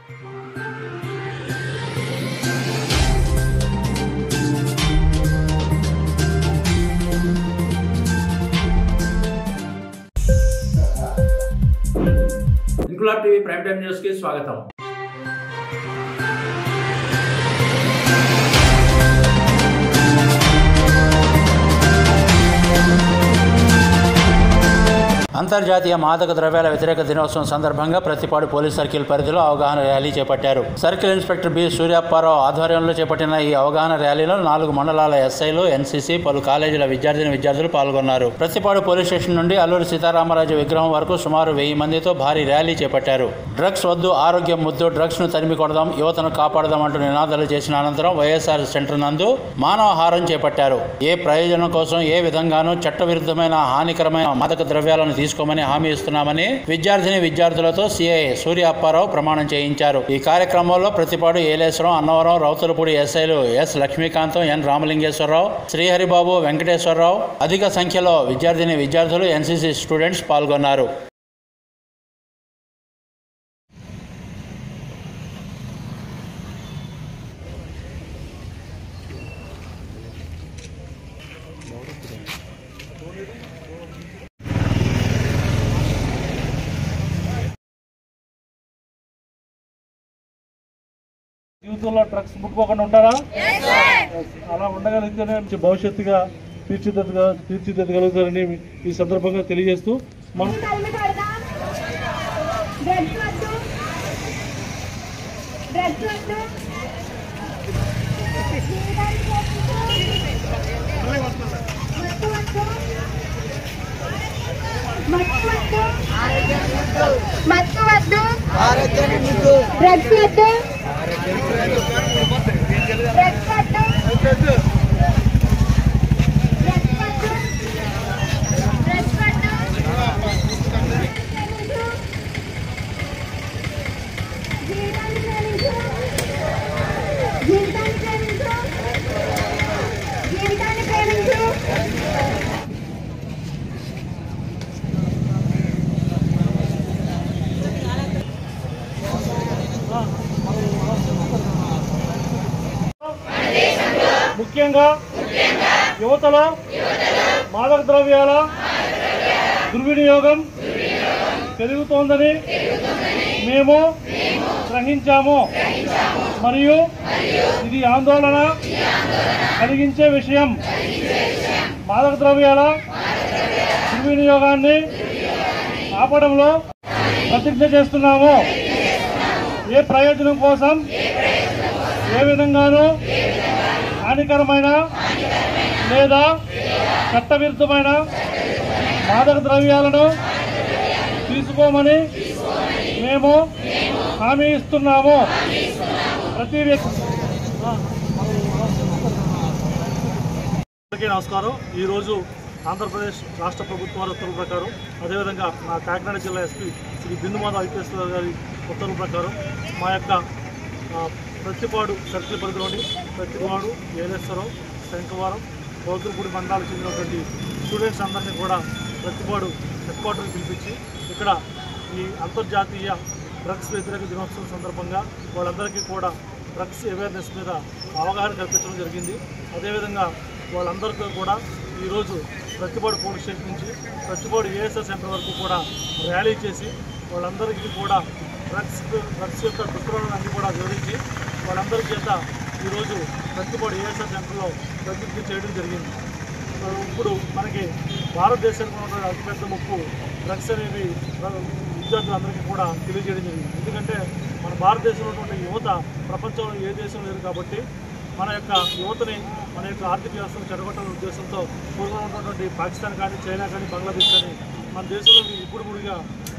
Inquilab TV prime time news కి స్వాగతం. అంతర్జాతీయ మాదక ద్రవ్యాల వ్యతిరేక దినోత్సవం సందర్భంగా ప్రతిపాడు పోలీస్ సర్కిల్ పరిధిలో అవగాహన ర్యాలీ చేపట్టారు. సర్కిల్ ఇన్స్పెక్టర్ బి సూర్యాప్పారావు ఆధ్వర్యంలో చేపట్టిన ఈ అవగాహన ర్యాలీలో 4 మండలాల ఎస్ఐలు, ఎన్సీసీ, పలు కాలేజీల విద్యార్థులు పాల్గొన్నారు. ప్రతిపాడు పోలీస్ స్టేషన్ నుండి అల్లూరి సీతారామరాజు విగ్రహం వరకు సుమారు 1000 మందితో భారీ ర్యాలీ చేపట్టారు. డ్రగ్స్ వద్దు, ఆరోగ్యం ముద్దు, డ్రగ్స్ ను తరిమి కొడదాం, యువతను కాపాడదాం అంటూ నినాదాలు చేసిన అనంతరం వైఎస్ఆర్ సెంటర్ నందు మానవహారం చేపట్టారు. ఏ ప్రయోజనం కోసం ఏ విధంగానూ చట్టవిరుద్ధమైన హానికరమైన మాదక ద్రవ్యాలను తీసుకోమని హామీ ఇస్తున్నామని విద్యార్థులతో సిఐ సూర్యాప్పారావు ప్రమాణం చేయించారు. ఈ కార్యక్రమంలో ప్రతిపాడు ఏలేశ్వరం, అన్నవరం, రౌతులపూడి ఎస్ఐలు ఎస్ లక్ష్మీకాంతం, ఎన్ రామలింగేశ్వరరావు, శ్రీహరిబాబు, వెంకటేశ్వరరావు, అధిక సంఖ్యలో విద్యార్థులు, ఎన్సీసీ స్టూడెంట్స్ పాల్గొన్నారు. జీవితంలో డ్రగ్స్ ముట్టుకోకుండా ఉంటారా? అలా ఉండగలిగితేనే భవిష్యత్తుగా తీర్చిదిద్దగలుగుతారని ఈ సందర్భంగా తెలియజేస్తూ మనం ముఖ్యంగా యువతలో మాదక ద్రవ్యాల దుర్వినియోగం పెరుగుతోందని మేము గ్రహించాము మరియు ఇది ఆందోళన కలిగించే విషయం. మాదక ద్రవ్యాల దుర్వినియోగాన్ని ఆపడంలో ప్రతిజ్ఞ చేస్తున్నాము. ఏ ప్రయోజనం కోసం ఏ విధంగానూ హానికరమైన లేదా చట్టవిరుద్ధమైన మాదక ద్రవ్యాలను తీసుకోమని మేము హామీ ఇస్తున్నాము. ప్రతి వ్యక్తికి నమస్కారం. ఈరోజు ఆంధ్రప్రదేశ్ రాష్ట్ర ప్రభుత్వాల ఉత్తర్వుల ప్రకారం, అదేవిధంగా మా కాకినాడ జిల్లా ఎస్పీ శ్రీ బిందుమాధవ్ ఐపీఎస్ గారి ఉత్తర్వుల ప్రకారం మా యొక్క ప్రతిపాడు సర్కిల్ పరిధిలోని ప్రతిపాడు, ఏలేశ్వరం, శంఖవరం, రౌతులపూడి మండలాలకు చెందినటువంటి స్టూడెంట్స్ అందరినీ కూడా ప్రతిపాడు హెడ్ క్వార్టర్కి పిలిపించి ఇక్కడ ఈ అంతర్జాతీయ డ్రగ్స్ వ్యతిరేక దినోత్సవం సందర్భంగా వాళ్ళందరికీ కూడా డ్రగ్స్ అవేర్నెస్ మీద అవగాహన కల్పించడం జరిగింది. అదేవిధంగా వాళ్ళందరికీ కూడా ఈరోజు ప్రతిపాడు పోలీస్ స్టేషన్ నుంచి ప్రతిపాడు ఏఎస్ఆర్ సెంటర్ వరకు కూడా ర్యాలీ చేసి వాళ్ళందరికీ కూడా డ్రగ్స్ యొక్క దుష్ప్రభావాలను అన్నీ కూడా వివరించి వాళ్ళందరి చేత ఈరోజు ప్రతిపాడు ఏఎస్ఆర్ సెంటర్లో ప్రతిజ్ఞ చేయడం జరిగింది. ఇప్పుడు మనకి భారతదేశానికి ఉన్నటువంటి అతిపెద్ద ముప్పు డ్రగ్స్ అనేవి విద్యార్థులందరికీ కూడా తెలియజేయడం జరిగింది. ఎందుకంటే మన భారతదేశంలో ఉన్నటువంటి యువత ప్రపంచంలో ఏ దేశం లేదు కాబట్టి మన యొక్క యువతని, మన యొక్క ఆర్థిక వ్యవస్థను చెడగొట్టాలనే ఉద్దేశంతో పూర్వం ఉన్నటువంటి పాకిస్తాన్ కానీ, చైనా కానీ, బంగ్లాదేశ్ కానీ మన దేశంలోకి ఇప్పుడు ముడిగా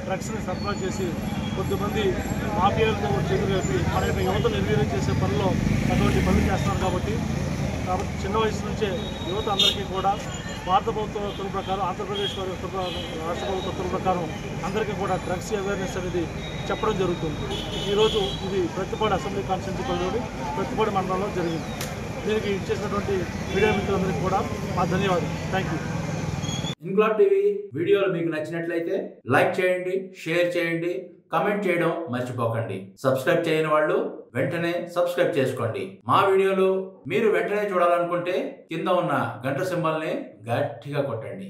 డ్రగ్స్ని సరఫరా చేసి కొద్దిమంది మాఫియాలతో చేతులు కలిపి మన యొక్క యువతను నిర్వీర్యం చేసే పనిలో అటువంటి పనులు చేస్తున్నారు. కాబట్టి చిన్న వయసు నుంచే యువత అందరికీ కూడా భారత ప్రభుత్వ ఉత్తర్వుల ప్రకారం, ఆంధ్రప్రదేశ్ రాష్ట్ర ప్రభుత్వ ఉత్తర్వుల ప్రకారం అందరికీ కూడా డ్రగ్స్ అవేర్నెస్ అనేది చెప్పడం జరుగుతుంది. ఈరోజు ఇది ప్రతిపాడు అసెంబ్లీ కాన్స్టిట్యూన్సీ పరిధిలోని ప్రతిపాడు మండలంలో జరిగింది. దీనికి ఇచ్చేసినటువంటి మీడియా మిత్రులందరికీ కూడా మా ధన్యవాదాలు. Thank you. ఇంక్లాబ్ టీవీ వీడియోలు మీకు నచ్చినట్లయితే లైక్ చేయండి, షేర్ చేయండి, కమెంట్ చేయడం మర్చిపోకండి. సబ్స్క్రైబ్ చేయని వాళ్ళు వెంటనే సబ్స్క్రైబ్ చేసుకోండి. మా వీడియోలు మీరు వెంటనే చూడాలనుకుంటే కింద ఉన్న గంట సింబల్ని గట్టిగా కొట్టండి.